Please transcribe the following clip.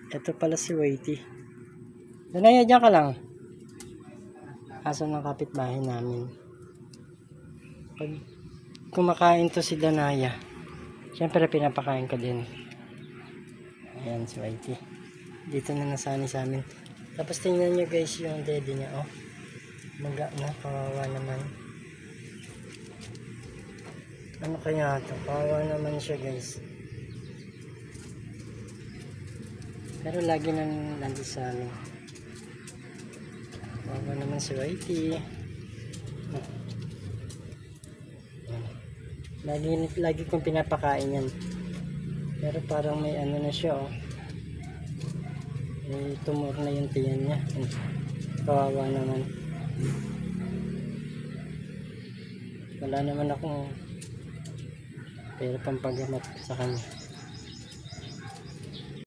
Ito pala si Whitey. Danaya, dyan ka lang. Aso ng kapitbahay namin. Pag kumakain to si Danaya, syempre pinapakain ko din. Ayan si Whitey. Dito na nasani sa amin. Tapos tingnan nyo guys yung dede niya. Oh, maga na. Kawawa naman. Ano kaya ito? Kawawa naman siya guys. Pero lagi nang nandito sa amin. Kawawa naman si Whitey. Lagi kong pinapakain yan. Pero parang may ano na siya oh. May tumor na yung tiyan niya. Kawawa naman. Wala naman akong pera pampagamot sa kanya.